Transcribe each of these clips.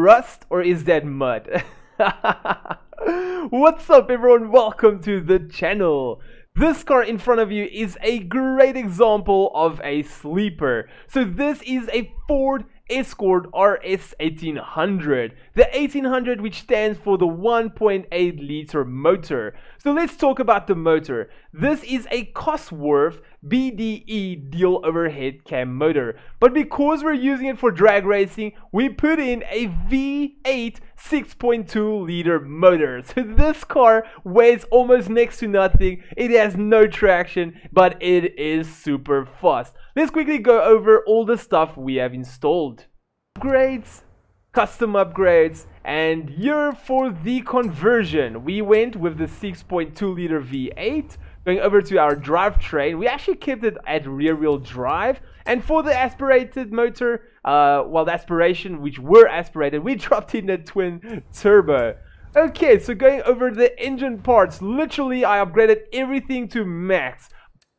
rust or is that mud? What's up everyone, welcome to the channel. This car in front of you is a great example of a sleeper. So this is a Ford Escort RS1800. The 1800 which stands for the 1.8 liter motor. So let's talk about the motor. This is a Cosworth BDE dual overhead cam motor. But because we're using it for drag racing, we put in a V8 6.2 liter motor. So this car weighs almost next to nothing. It has no traction, but it is super fast. Let's quickly go over all the stuff we have installed. Upgrades, custom upgrades, and here for the conversion, we went with the 6.2 liter V8. Going over to our drivetrain, we actually kept it at rear wheel drive. And for the aspirated motor, well, the aspiration which were aspirated, we dropped in a twin turbo. Okay, so going over the engine parts, literally I upgraded everything to max,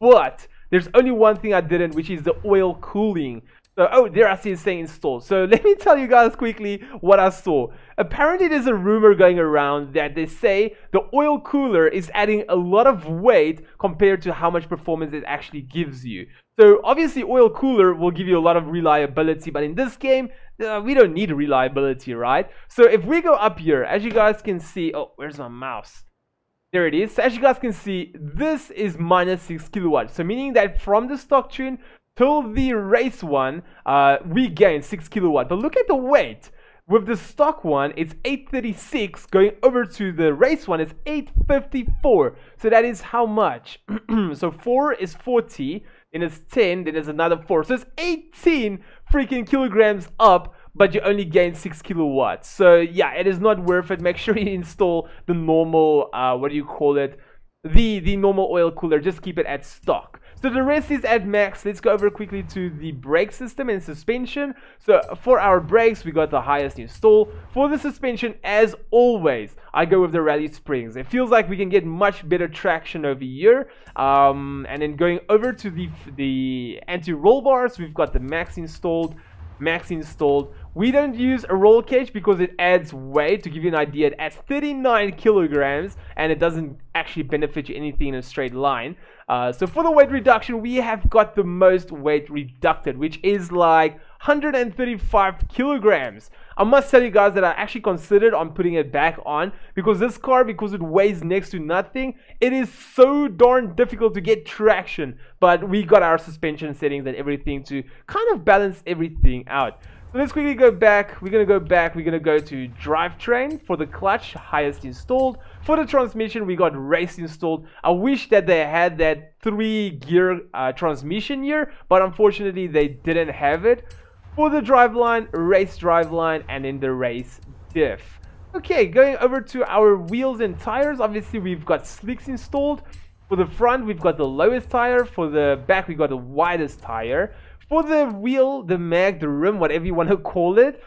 but there's only one thing I didn't, which is the oil cooling. So, oh, there I see it saying installed. So let me tell you guys quickly what I saw. Apparently there's a rumor going around that they say the oil cooler is adding a lot of weight compared to how much performance it actually gives you. So obviously oil cooler will give you a lot of reliability, but in this game, we don't need reliability, right? So if we go up here, as you guys can see, oh, where's my mouse? There it is. So as you guys can see, this is minus 6 kilowatts. So meaning that from the stock tune till the race one, we gain 6 kilowatt. But look at the weight. With the stock one, it's 836. Going over to the race one, it's 854. So that is how much? So 4 is 40. Then it's 10. Then there's another 4. So it's 18 freaking kilograms up. But you only gain 6 kilowatts. So yeah, it is not worth it. Make sure you install the normal, what do you call it? The normal oil cooler. Just keep it at stock. So the rest is at max. Let's go over quickly to the brake system and suspension. So for our brakes, we got the highest install. For the suspension, as always, I go with the rally springs. It feels like we can get much better traction over here. And then going over to the anti-roll bars, we've got the max installed. We don't use a roll cage because it adds weight. To give you an idea, it adds 39 kilograms and it doesn't actually benefit you anything in a straight line. So for the weight reduction, we have got the most weight reducted, which is like 135 kilograms. I must tell you guys that I actually considered on putting it back on because this car, because it weighs next to nothing, it is so darn difficult to get traction. But we got our suspension settings and everything to kind of balance everything out. So let's quickly go back. We're going to go to drivetrain. For the clutch, highest installed. For the transmission, we got race installed. I wish that they had that 3-gear transmission here, but unfortunately they didn't have it. For the driveline, race driveline, and then the race diff. Okay, going over to our wheels and tires. Obviously, we've got slicks installed. For the front, we've got the lowest tire. For the back, we got the widest tire. For the wheel, the mag, the rim, whatever you want to call it,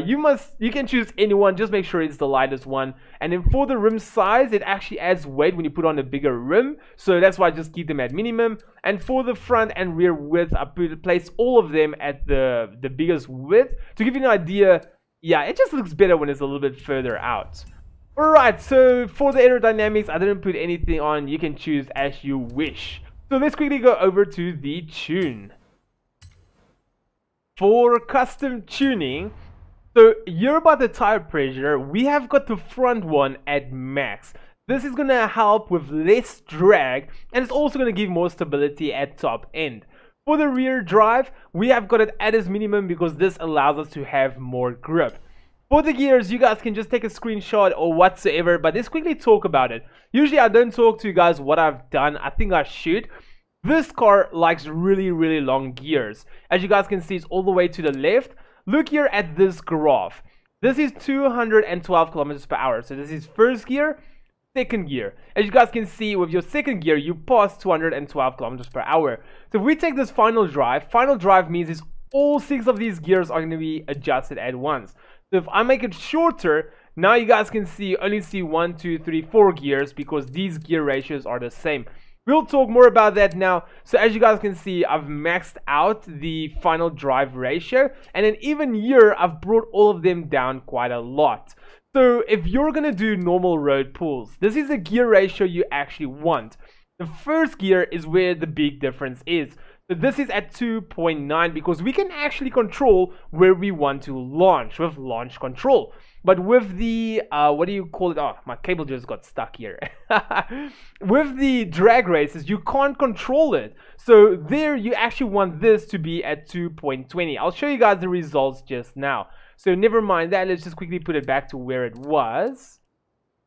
you can choose anyone. Just make sure it's the lightest one. And then for the rim size, it actually adds weight when you put on a bigger rim. So that's why I just keep them at minimum. And for the front and rear width, I place all of them at the biggest width. To give you an idea, yeah, it just looks better when it's a little bit further out. Alright, so for the aerodynamics, I didn't put anything on. You can choose as you wish. So let's quickly go over to the tune. For custom tuning, so here about the tire pressure, we have got the front one at max. This is going to help with less drag and it's also going to give more stability at top end. For the rear drive, we have got it at its minimum because this allows us to have more grip. For the gears, you guys can just take a screenshot or whatsoever, but let's quickly talk about it. Usually I don't talk to you guys what I've done. I think I should. This car likes really long gears. As you guys can see, it's all the way to the left. Look here at this graph. This is 212 kilometers per hour. So this is first gear, second gear. As you guys can see, with your second gear, you pass 212 kilometers per hour. So if we take this final drive means is all 6 of these gears are going to be adjusted at once. So if I make it shorter, now you guys can see only 1, 2, 3, 4 gears because these gear ratios are the same. We'll talk more about that now. So as you guys can see, I've maxed out the final drive ratio, and then even here I've brought all of them down quite a lot. So if you're gonna do normal road pulls, this is the gear ratio you actually want. The first gear is where the big difference is. So this is at 2.9 because we can actually control where we want to launch with launch control. But with the, what do you call it? Oh, my cable just got stuck here. With the drag races, you can't control it. So there you actually want this to be at 2.20. I'll show you guys the results just now. So never mind that, let's just quickly put it back to where it was.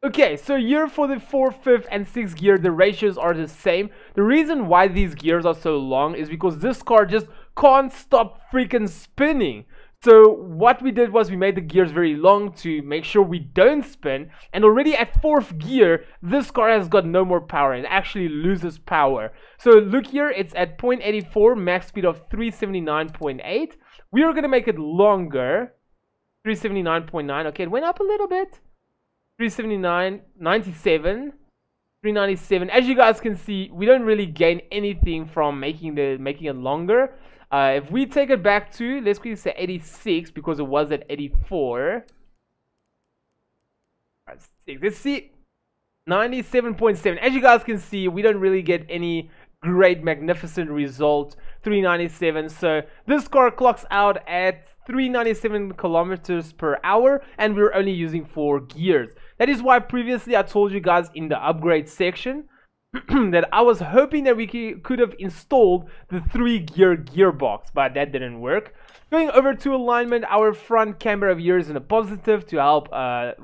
Okay, so here for the 4th, 5th, and 6th gear, the ratios are the same. The reason why these gears are so long is because this car just can't stop freaking spinning. So what we did was we made the gears very long to make sure we don't spin. And already at 4th gear, this car has got no more power. It actually loses power. So look here, it's at 0.84, max speed of 379.8. We are going to make it longer. 379.9. Okay, it went up a little bit. 379, 97, 397. As you guys can see, we don't really gain anything from making it longer. If we take it back to, let's quickly say 86 because it was at 84. Let's see, 97.7. As you guys can see, we don't really get any great magnificent result. 397. So this car clocks out at 397 kilometers per hour, and we're only using 4 gears. That is why previously I told you guys in the upgrade section that I was hoping that we could have installed the 3-gear gearbox, but that didn't work. Going over to alignment, our front camber over here is in a positive to help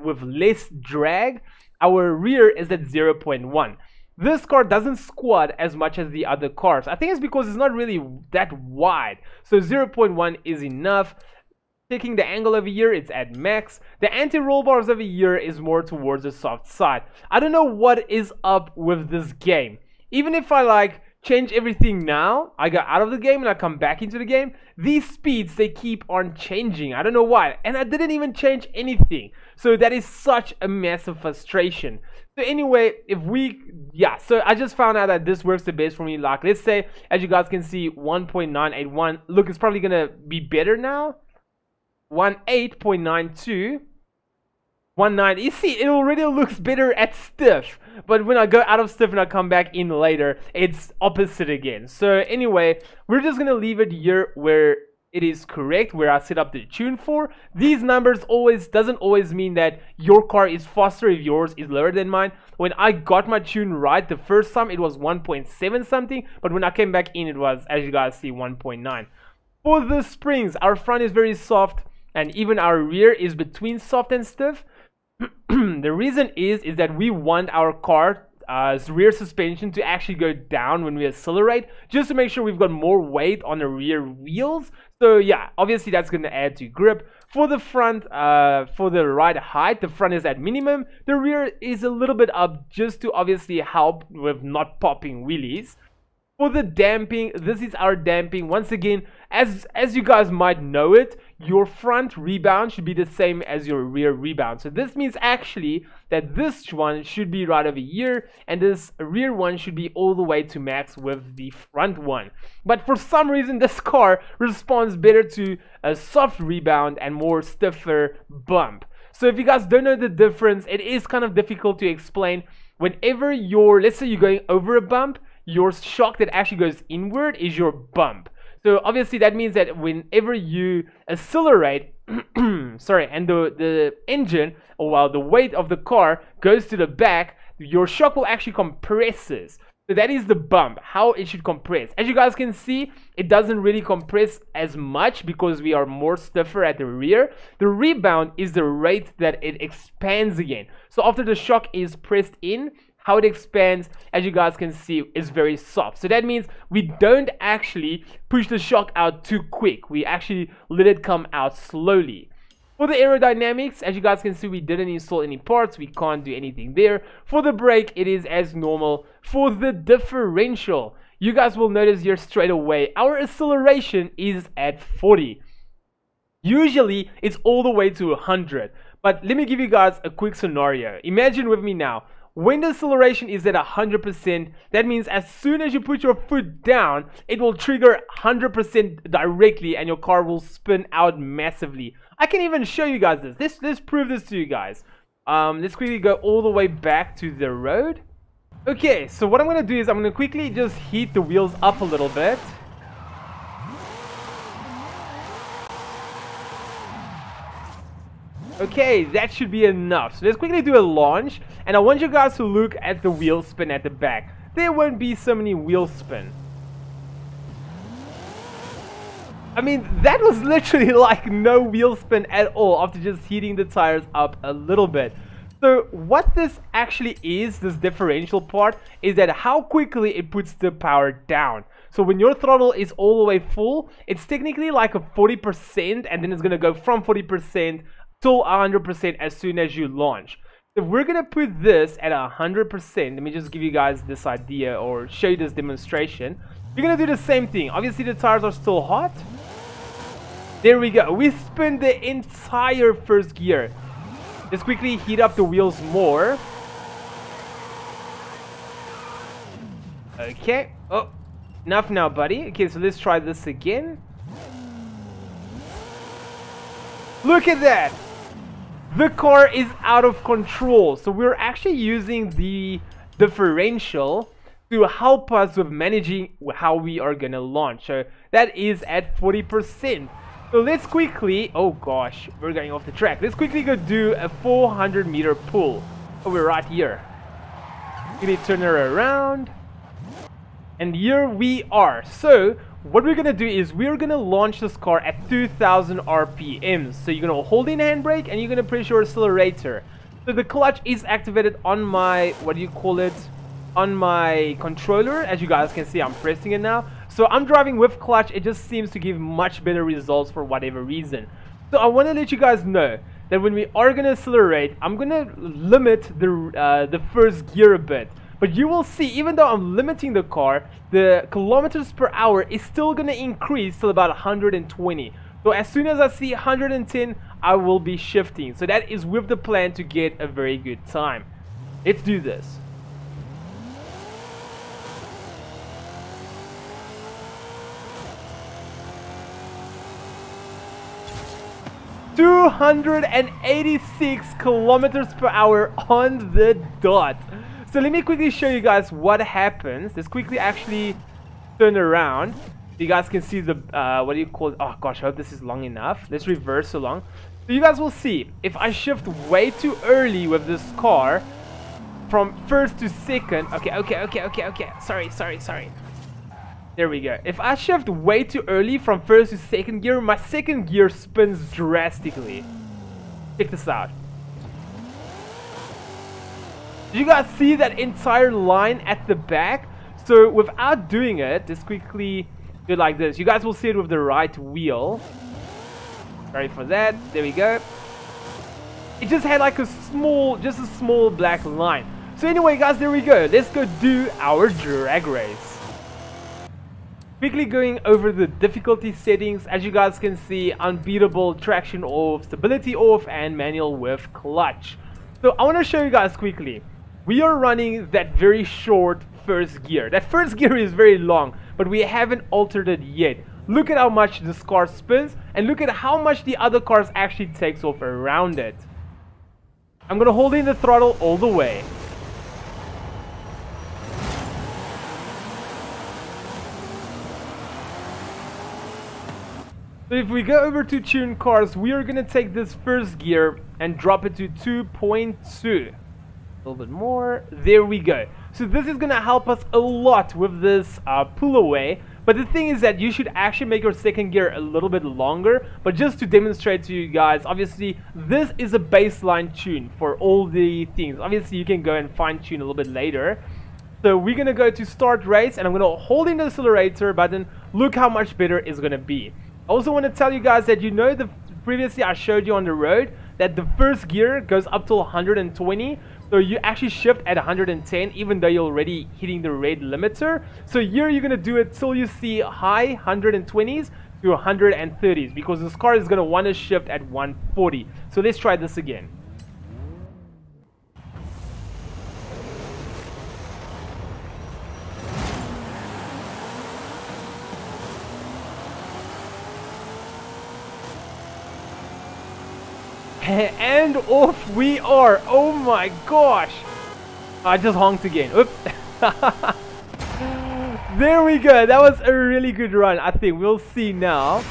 with less drag. Our rear is at 0.1. This car doesn't squat as much as the other cars. I think it's because it's not really that wide. So 0.1 is enough. Taking the angle over here, it's at max. The anti-roll bars over here is more towards the soft side. I don't know what is up with this game. Even if I change everything now, I go out of the game and I come back into the game, these speeds, they keep on changing. I don't know why. And I didn't even change anything. So that is such a massive frustration. So anyway, so I just found out that this works the best for me. Like, let's say, as you guys can see, 1.981. Look, it's probably gonna be better now. 18.92. 19. You see, it already looks better at stiff, but when I go out of stiff and I come back in later, it's opposite again. So anyway, we're just gonna leave it here where it is correct, where I set up the tune for. These numbers doesn't always mean that your car is faster if yours is lower than mine. When I got my tune right the first time, it was 1.7 something, but when I came back in, it was, as you guys see, 1.9. For the springs, our front is very soft, and even our rear is between soft and stiff. The reason is that we want our car's rear suspension to actually go down when we accelerate, just to make sure we've got more weight on the rear wheels. So yeah, obviously that's going to add to grip. For the front, for the ride height, the front is at minimum. The rear is a little bit up, just to obviously help with not popping wheelies. For the damping, this is our damping. Once again, as you guys might know it, your front rebound should be the same as your rear rebound. So this means actually that this one should be right over here, and this rear one should be all the way to max with the front one. But for some reason, this car responds better to a soft rebound and more stiffer bump. So if you guys don't know the difference, it is kind of difficult to explain. Whenever let's say you're going over a bump, your shock that actually goes inward is your bump. So obviously that means that whenever you accelerate, sorry, and the engine, or while the weight of the car goes to the back, your shock will actually compresses. So that is the bump, how it should compress. As you guys can see, it doesn't really compress as much because we are more stiffer at the rear. The rebound is the rate that it expands again. So after the shock is pressed in, how it expands, as you guys can see, is very soft. So that means we don't actually push the shock out too quick. We actually let it come out slowly. For the aerodynamics, as you guys can see, we didn't install any parts. We can't do anything there. For the brake, it is as normal. For the differential, you guys will notice here straight away, our acceleration is at 40. Usually, it's all the way to 100. But let me give you guys a quick scenario. Imagine with me now, when the acceleration is at 100%, that means as soon as you put your foot down, it will trigger 100% directly and your car will spin out massively. I can even show you guys this. Let's prove this to you guys. Let's quickly go all the way back to the road. Okay, so what I'm going to do is I'm going to quickly just heat the wheels up a little bit. Okay, that should be enough. So let's quickly do a launch, and I want you guys to look at the wheel spin at the back. There won't be so many wheel spin. I mean, that was literally like no wheel spin at all after just heating the tires up a little bit. So what this actually is, this differential part, is that how quickly it puts the power down. So when your throttle is all the way full, it's technically like a 40%, and then it's going to go from 40% to 100% as soon as you launch. If we're going to put this at 100%, let me just give you guys this idea or show you this demonstration. You're going to do the same thing. Obviously the tires are still hot. There we go. We spin the entire first gear. Let's quickly heat up the wheels more. Okay. Oh, enough now, buddy. Okay, so let's try this again. Look at that. The car is out of control. So we're actually using the differential to help us with managing how we are going to launch. So that is at 40%. So let's quickly, oh gosh, we're going off the track. Let's quickly go do a 400-meter pull. Oh, we're right here. Quickly turn her around. And here we are. So what we're going to do is we're going to launch this car at 2000 RPMs. So you're going to hold in handbrake and you're going to press your accelerator. So the clutch is activated on my, what do you call it? On my controller. As you guys can see, I'm pressing it now. So I'm driving with clutch. It just seems to give much better results for whatever reason. So I want to let you guys know that when we are going to accelerate, I'm going to limit the first gear a bit. But you will see, even though I'm limiting the car, the kilometers per hour is still going to increase till about 120. So as soon as I see 110, I will be shifting. So that is with the plan to get a very good time. Let's do this. ...286 kilometers per hour on the dot. So let me quickly show you guys what happens. Let's quickly actually turn around. You guys can see the, what do you call it? Oh gosh, I hope this is long enough. Let's reverse along. So you guys will see, if I shift way too early with this car, from first to second, okay. Sorry. There we go. If I shift way too early from first to second gear, my second gear spins drastically. Check this out. Did you guys see that entire line at the back? So without doing it, let's quickly do it like this. You guys will see it with the right wheel. Sorry for that. There we go. It just had like a small black line. So anyway guys, there we go. Let's go do our drag race. Quickly going over the difficulty settings. As you guys can see, unbeatable, traction off, stability off, and manual with clutch. So I want to show you guys quickly. We are running that very short first gear. That first gear is very long, but we haven't altered it yet. Look at how much this car spins, and look at how much the other cars actually takes off around it. I'm going to hold in the throttle all the way. So if we go over to tune cars, we are going to take this first gear and drop it to 2.2. A little bit more. There we go. So this is going to help us a lot with this pull away. But the thing is that you should actually make your second gear a little bit longer. But just to demonstrate to you guys, obviously this is a baseline tune for all the things. Obviously you can go and fine tune a little bit later. So we're going to go to start race and I'm going to hold in the accelerator button. Look how much better it's going to be. I also want to tell you guys that previously I showed you on the road that the first gear goes up to 120. So you actually shift at 110 even though you're already hitting the red limiter. So here you're going to do it till you see high 120s to 130s because this car is going to want to shift at 140. So let's try this again. And off we are. Oh my gosh. I just honked again. Oops. There we go. That was a really good run. I think we'll see now.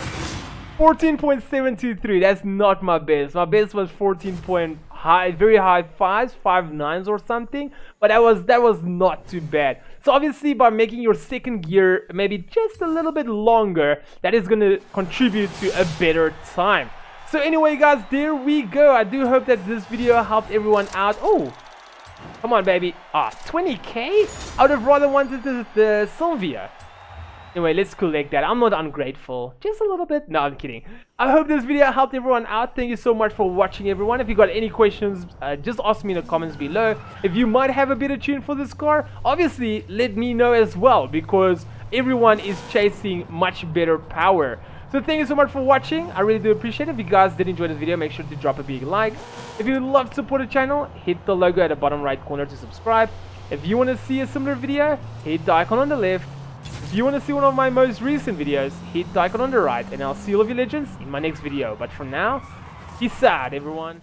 14.723. That's not my best. My best was 14 point high, very high fives, 5.9s or something. But that was not too bad. So obviously by making your second gear maybe just a little bit longer, that is going to contribute to a better time. So anyway guys, there we go. I do hope that this video helped everyone out. Oh, come on baby. 20k? I would have rather wanted the Sylvia. Anyway, let's collect that. I'm not ungrateful. Just a little bit. No, I'm kidding. I hope this video helped everyone out. Thank you so much for watching, everyone. If you got any questions, just ask me in the comments below. If you might have a better tune for this car, obviously let me know as well, because everyone is chasing much better power. So thank you so much for watching. I really do appreciate it. If you guys did enjoy this video, make sure to drop a big like. If you would love to support the channel, hit the logo at the bottom right corner to subscribe. If you want to see a similar video, hit the icon on the left. If you want to see one of my most recent videos, hit the icon on the right, and I'll see all of you legends in my next video. But for now, peace out everyone.